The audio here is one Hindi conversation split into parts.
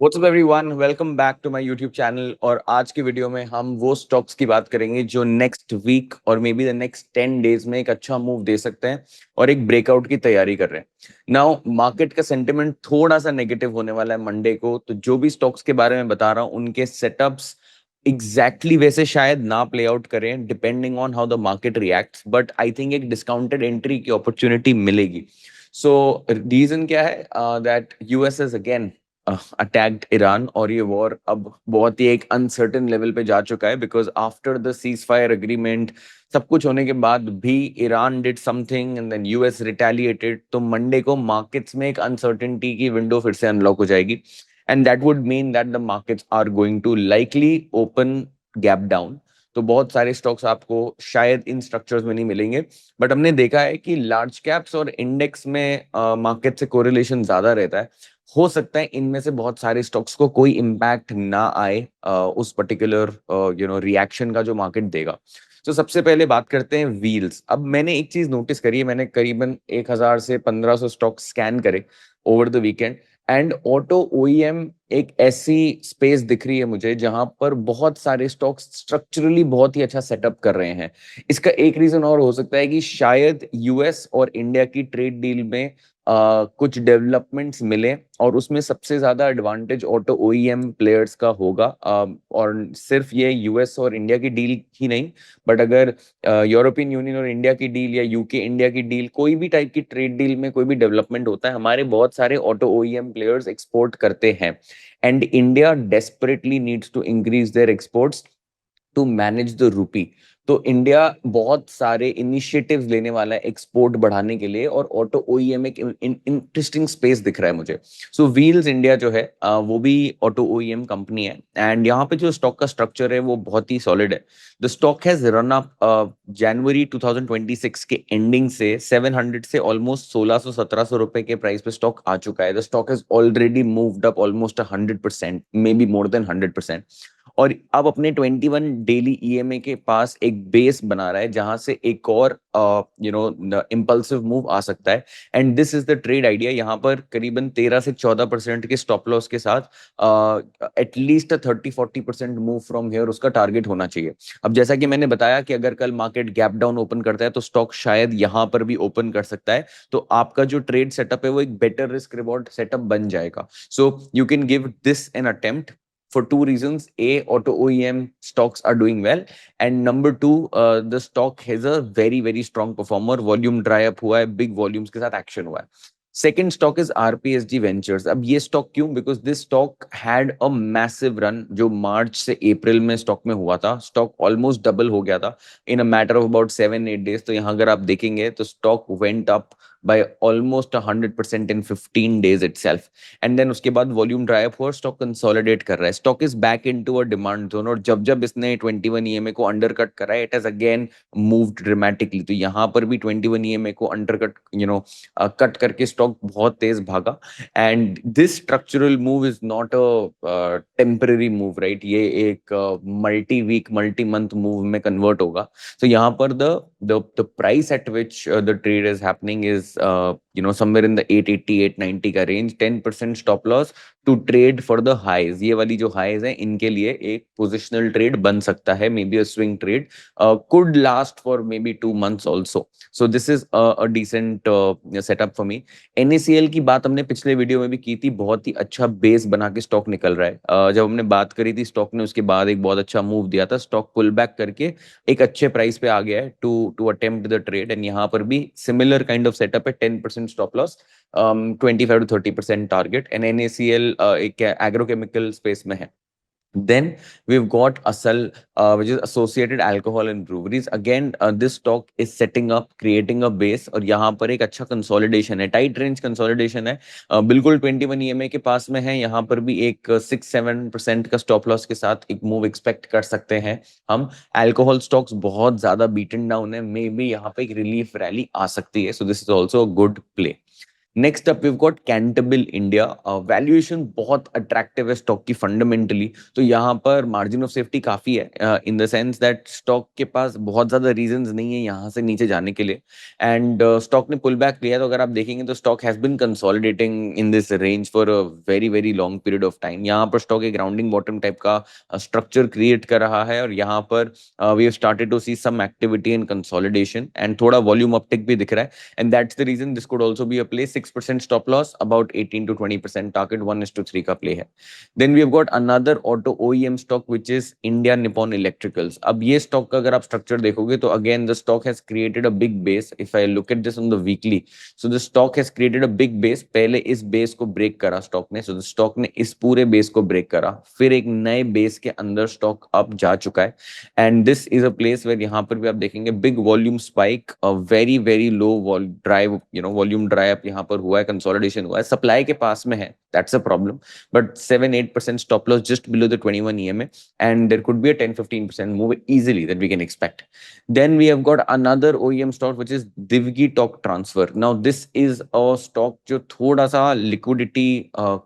WhatsApp everyone, welcome back to my YouTube channel. और आज की वीडियो में हम वो स्टॉक्स की बात करेंगे जो नेक्स्ट वीक और may be the next 10 days में एक अच्छा मूव दे सकते हैं और एक ब्रेकआउट की तैयारी कर रहे हैं। नाउ मार्केट का सेंटिमेंट थोड़ा सा नेगेटिव होने वाला है मंडे को, तो जो भी स्टॉक्स के बारे में बता रहा हूँ उनके सेटअप्स वैसे शायद ना प्ले आउट करें depending on how the market reacts, but I think एक डिस्काउंटेड एंट्री की अपॉर्चुनिटी मिलेगी। सो रीजन क्या है? That US is again attacked Iran, और ये वॉर अब बहुत ही एक अनसर्टेन लेवल पे जा चुका है because after the cease fire agreement सब कुछ होने के बाद भी Iran did something and then US retaliated. तो मंडे को मार्केट्स में एक अनसर्टेनिटी की विंडो फिर से अनलॉक हो जाएगी, and that would mean that the markets are going to likely open gap down. तो बहुत सारे स्टॉक्स आपको शायद इन स्ट्रक्चर्स में नहीं मिलेंगे, बट हमने देखा है कि लार्ज कैप्स और इंडेक्स में मार्केट से कोरिलेशन ज्यादा रहता है। हो सकता है इनमें से बहुत सारे स्टॉक्स को कोई इम्पैक्ट ना आए उस पर्टिकुलर रिएक्शन का जो मार्केट देगा। तो सबसे पहले बात करते हैं व्हील्स। अब मैंने एक चीज नोटिस करी है, मैंने करीबन 1000 से 1500 स्टॉक स्कैन करे over the weekend, and auto OEM एक ऐसी स्पेस दिख रही है मुझे जहां पर बहुत सारे स्टॉक्स स्ट्रक्चरली बहुत ही अच्छा सेटअप कर रहे हैं। इसका एक रीजन और हो सकता है कि शायद यूएस और इंडिया की ट्रेड डील में कुछ डेवलपमेंट्स मिले, और उसमें सबसे ज्यादा एडवांटेज ऑटो ओईएम प्लेयर्स का होगा। और सिर्फ ये यूएस और इंडिया की डील ही नहीं, बट अगर यूरोपियन यूनियन और इंडिया की डील या यूके इंडिया की डील, कोई भी टाइप की ट्रेड डील में कोई भी डेवलपमेंट होता है, हमारे बहुत सारे ऑटो ओईएम प्लेयर्स एक्सपोर्ट करते हैं, and India desperately needs to increase their exports to manage the rupee. तो इंडिया बहुत सारे इनिशिएटिव्स लेने वाला है एक्सपोर्ट बढ़ाने के लिए, और ऑटो ओईएम एक इंटरेस्टिंग स्पेस दिख रहा है मुझे। सो व्हील्स इंडिया जो है वो भी ऑटो ओईएम कंपनी है, एंड यहाँ पे जो स्टॉक का स्ट्रक्चर है वो बहुत ही सॉलिड है। The stock has run up जनवरी 2026 के एंडिंग से 700 से ऑलमोस्ट 1600-1700 रुपए के प्राइस पे स्टॉक आ चुका है। The stock has already moved up almost 100%, may be more than 100%। और अब अपने 21 डेली ईएमए के पास एक बेस बना रहा है जहां से एक और इम्पल्सिव मूव आ सकता है, and this is the trade idea. यहाँ पर करीबन 13 से 14% के स्टॉप लॉस के साथ एटलीस्ट 30-40% मूव फ्रॉम हियर उसका टारगेट होना चाहिए। अब जैसा कि मैंने बताया कि अगर कल मार्केट गैप डाउन ओपन करता है तो स्टॉक शायद यहाँ पर भी ओपन कर सकता है, तो आपका जो ट्रेड सेटअप है वो एक बेटर रिस्क रिवॉर्ड सेटअप बन जाएगा। So you can give this an attempt for two reasons: a, auto OEM stocks are doing well, and number two, the stock has a very strong performer, volume dry up हुआ है, big volumes के साथ action हुआ है। Second stock is RPSG ventures. अब ये स्टॉक क्यों? Because this stock had a massive run जो मार्च से अप्रैल में स्टॉक में हुआ था। स्टॉक ऑलमोस्ट डबल हो गया था in a matter of about 7-8 days. तो यहाँ अगर आप देखेंगे तो stock went up by almost 100% in 15 days itself, and then उसके बाद वॉल्यूम ड्राई अप हुआ, स्टॉक कंसोलिडेट कर रहा है, stock is back into a demand zone, और जब जब इसने 21 ईएमए को अंडरकट करा है, it has again moved dramatically. तो यहाँ पर भी 21 ईएमए को अंडरकट कट करके स्टॉक बहुत तेज भागा, and this structural move is not a temporary move, right? ये एक multi week multi month move में कन्वर्ट होगा। तो यहाँ पर the price at which the trade is happening is somewhere in the 880-890 का range. 10% stop loss to trade for the highs. ये वाली जो हाइज है इनके लिए एक पोजिशनल ट्रेड बन सकता है, may be a swing trade, could last for maybe 2 months also. So this is a decent setup for me. NACL की बात हमने पिछले वीडियो में भी की थी, बहुत ही अच्छा बेस बना के स्टॉक निकल रहा है। जब हमने बात करी थी स्टॉक ने उसके बाद एक बहुत अच्छा मूव दिया था, स्टॉक पुल बैक करके एक अच्छे प्राइस पे आ गया है to to attempt the trade, and यहाँ पर भी सिमिलर काइंड ऑफ सेटअप है। 10% stop loss, 25-30% target, and NACL एक एग्रोकेमिकल स्पेस में है। Then we've got ASAL, which is Associated Alcohol and Breweries. Again, this stock is setting up, creating a base, और यहाँ पर एक अच्छा कंसोलिडेशन है, टाइट रेंज कंसोलिडेशन है। बिल्कुल 21 ईएमए के पास में है। यहाँ पर भी एक 6-7% का स्टॉप लॉस के साथ एक मूव एक्सपेक्ट कर सकते हैं हम। अल्कोहल स्टॉक्स बहुत ज्यादा बीटन डाउन है, मे बी यहाँ पे एक रिलीफ रैली आ सकती है, so this is also a good play. Next up we got Cantabil India. Valuation बहुत अट्रैक्टिव है स्टॉक की फंडामेंटली, तो यहाँ पर मार्जिन ऑफ सेफ्टी काफी है in the sense that stock के पास बहुत ज्यादा रीजंस नहीं है यहाँ से नीचे जाने के लिए, एंड स्टॉक ने पुल बैक लिया। तो अगर आप देखेंगे तो stock has been consolidating in this range for a very very long period of time. यहाँ पर स्टॉक एक राउंडिंग बॉटम टाइप का स्ट्रक्चर क्रिएट कर रहा है, और यहाँ पर we have started to see some activity in consolidation and थोड़ा वॉल्यूम अपटिक भी दिख रहा है, and that's the reason this could also be a play. 6% stop loss, about 18 to 20% target, 1:3 का play है. Then we have got another auto OEM stock which is India Nippon Electricals. अब ये stock का अगर आप structure देखोगे तो again the stock has created a big base. If I look at this on the weekly, so the stock has created a big base. पहले इस base को break करा stock ने, so the stock ने इस पूरे base को break करा, फिर एक नए base के अंदर stock अब जा चुका है, and this is a place where यहाँ पर भी आप देखेंगे big volume spike, a very very low drive, volume dry up यहाँ पर हुआ है, consolidation हुआ है, supply के पास में है, that's a problem, but 7-8% stop loss just below the 21 EMA, and there could be a 10-15% move easily that we can expect. Then we have got another OEM stock which is Divgi Talk Transfer. Now this is a stock जो थोड़ा सा liquidity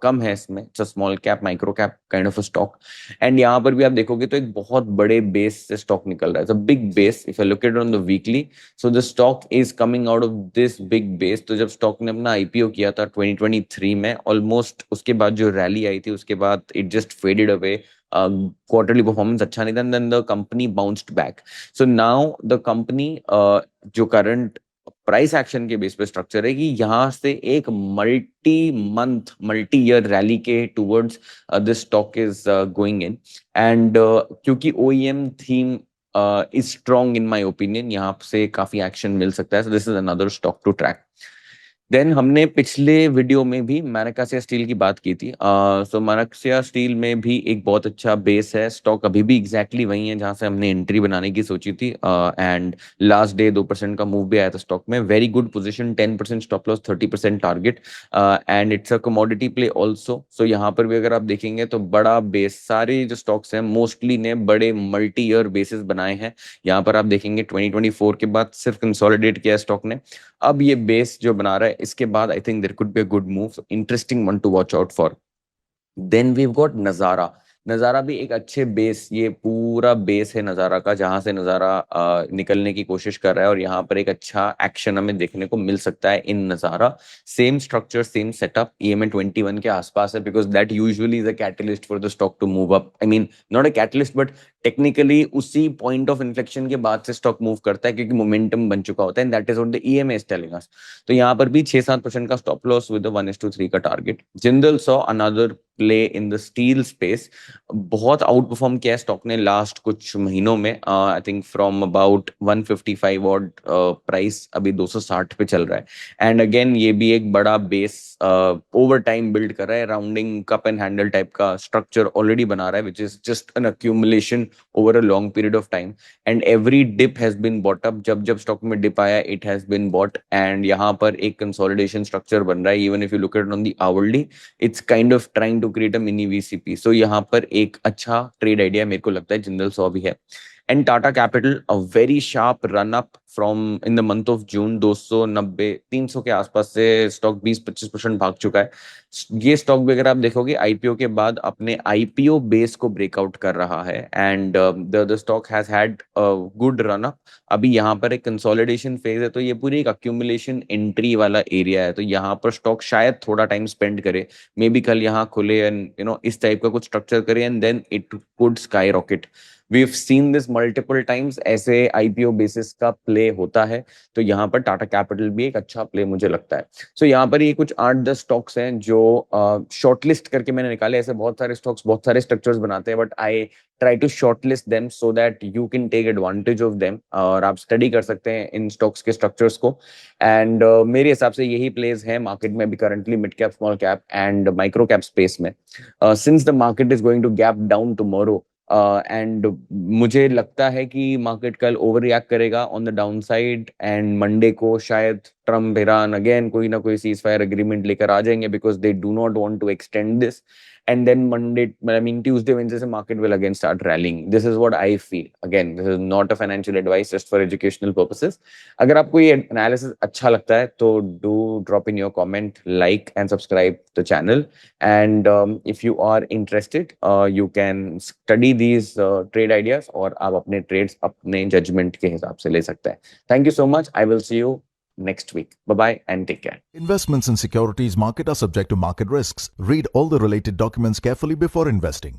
कम है इसमें, it's a small cap micro cap kind of a stock, and यहाँ पर भी आप देखोगे तो एक बहुत बड़े बेस से स्टॉक निकल रहा है, big base. If I look at on the weekly, so the stock is coming out of this big base. तो जब स्टॉक ने अपना आईपीओ किया था 2023 में, ऑलमोस्ट उसके बाद जो रैली आई थी उसके बाद it just faded away, quarterly performance अच्छा नहीं था, and then the company bounced back. So now the company जो करंट प्राइस एक्शन के बेस पे स्ट्रक्चर है कि यहाँ से एक multi month multi year rally के towards this stock is going in, and क्योंकि OEM theme is strong in my opinion, यहाँ से काफी एक्शन मिल सकता है, so this is another stock to track. Then हमने पिछले वीडियो में भी मैनाकासिया स्टील की बात की थी, सो मैनाकासिया स्टील में भी एक बहुत अच्छा बेस है, स्टॉक अभी भी एग्जैक्टली वही है जहां से हमने एंट्री बनाने की सोची थी, एंड लास्ट डे 2% का मूव भी आया था स्टॉक में, very good position, 10% stop loss, 30% target, and it's a commodity play also. So यहाँ पर भी अगर आप देखेंगे तो बड़ा बेस, सारे जो स्टॉक्स हैं मोस्टली ने बड़े मल्टी ईयर बेसिस बनाए हैं। यहाँ पर आप देखेंगे 2024 के बाद सिर्फ कंसोलिडेट किया है स्टॉक ने, अब ये बेस जो बना रहा है इसके बाद I think there could be a good move, interesting one to watch out for. Then we got Nazara. Nazara भी एक अच्छे बेस, ये पूरा बेस है नजारा का जहां से नजारा निकलने की कोशिश कर रहा है, और यहाँ पर एक अच्छा एक्शन हमें देखने को मिल सकता है in Nazara. Same structure, same setup, EMA 21 के आसपास है, because that usually is a catalyst for the stock to move up. I mean not a catalyst but technically उसी पॉइंट ऑफ इन्फ्लेक्शन के बाद से स्टॉक मूव करता है, क्योंकि मोमेंटम बन चुका होता है, and that is what the EMA is telling us. तो यहाँ पर भी 6-7% का स्टॉप लॉस विद 1:3 का target. Jindal saw another play in the steel space, बहुत आउट परफॉर्म किया है स्टॉक ने लास्ट कुछ महीनों में, I think from about 155 odd price अभी 260 पे चल रहा है, एंड अगेन ये भी एक बड़ा बेस ओवर टाइम बिल्ड कर रहा है, rounding cup and handle type का स्ट्रक्चर ऑलरेडी बना रहा है, which is just an accumulation over a long period of time, and every dip has been bought up, जब जब स्टॉक में डिप आया it has been bought, and यहाँ पर एक कंसोलिडेशन स्ट्रक्चर बन रहा है। Even if you look at on the hourly, it's kind of trying to create a mini VCP, सो यहाँ पर एक अच्छा ट्रेड आइडिया मेरे को लगता है जिंदल सॉ भी है। And Tata capital, a very sharp run up from in the month of June, 290 300 के आसपास से स्टॉक 20-25% भाग चुका है। ये स्टॉक भी अगर आप देखोगे आईपीओ के बाद अपने आईपीओ बेस को ब्रेकआउट कर रहा है, and the stock has had good run up. अभी यहाँ पर एक कंसोलिडेशन फेज है, तो ये पूरी एक अक्यूमुलेशन एंट्री वाला एरिया है, तो यहाँ पर स्टॉक शायद थोड़ा टाइम स्पेंड करे, मे बी कल यहाँ खुले एंड इस टाइप का कुछ स्ट्रक्चर करे, and then it could skyrocket. We have seen this multiple times, ऐसे आईपीओ बेसिस का प्ले होता है, तो यहाँ पर टाटा कैपिटल भी एक अच्छा प्ले मुझे लगता है। सो यहाँ पर ये कुछ 8-10 स्टॉक्स हैं जो शॉर्टलिस्ट करके मैंने निकाले, ऐसे बहुत सारे स्टॉक्स बहुत सारे स्ट्रक्चर्स बनाते हैं, but I try to shortlist them so that you can take advantage of them, और आप स्टडी कर सकते हैं इन स्टॉक्स के स्ट्रक्चर्स को, एंड मेरे हिसाब से यही प्लेस है मार्केट में अभी currently, mid cap, small cap and micro cap space में, since the market is going to gap down tomorrow, and मुझे लगता है कि मार्केट कल ओवर रिएक्ट करेगा on the down side, and Monday को शायद ट्रम्प ईरान अगेन कोई ना कोई सीज फायर एग्रीमेंट लेकर आ जाएंगे, because they do not want to extend this, and then Tuesday, Wednesday, the market will again start rallying. This is what I feel. Again, this is not a financial advice, just for educational purposes. अगर आपको ये analysis अच्छा लगता है, तो do drop in your comment, like and subscribe the channel. And if you are interested, you can study these trade ideas, और आप अपने trades अपने judgment के हिसाब से ले सकते हैं. Thank you so much. I will see you next week. Bye-bye and take care. Investments in securities market are subject to market risks. Read all the related documents carefully before investing.